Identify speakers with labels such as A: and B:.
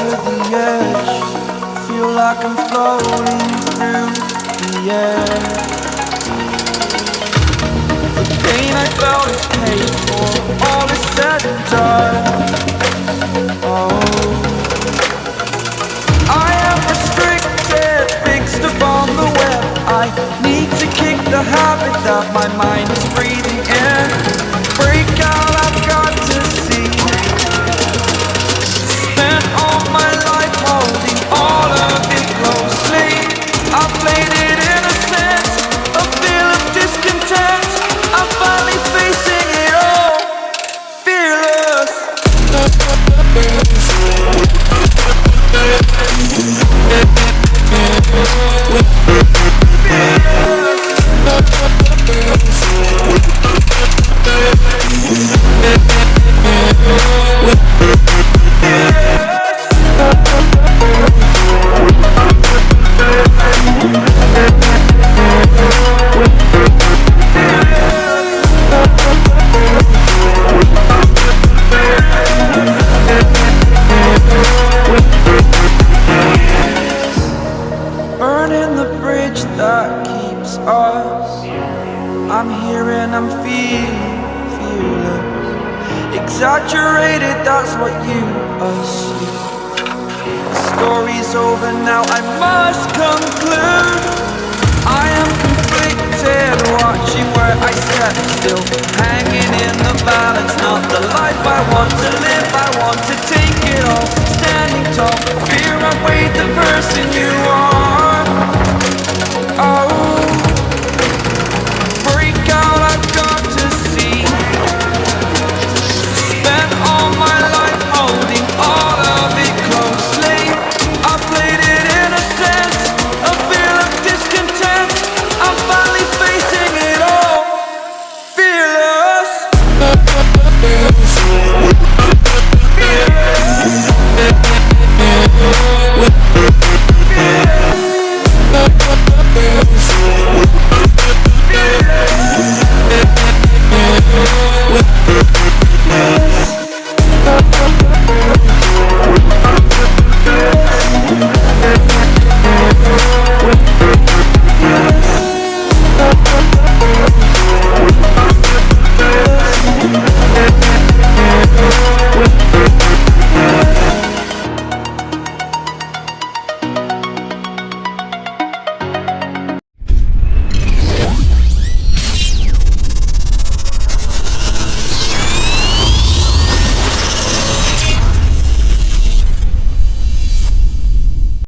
A: over the edge. Feel like I'm floating through the air. The pain I felt is paid for, all is said and done. Oh, I am restricted, fixed upon the web. I need to kick the habit that my mind is breathing in. Break out, I've got to see. Spent all my life holding all of it closely. I played it innocent, a feel of discontent. I'm finally facing it all, fearless. Burning the bridge that keeps us. I'm here and I'm feeling fearless. Exaggerated, that's what you assume. The story's over now, I must conclude. I am conflicted, watching where I step still, hanging in the balance. Not the life I want to live, I want to take it all. Standing tall, fear I weighed the person you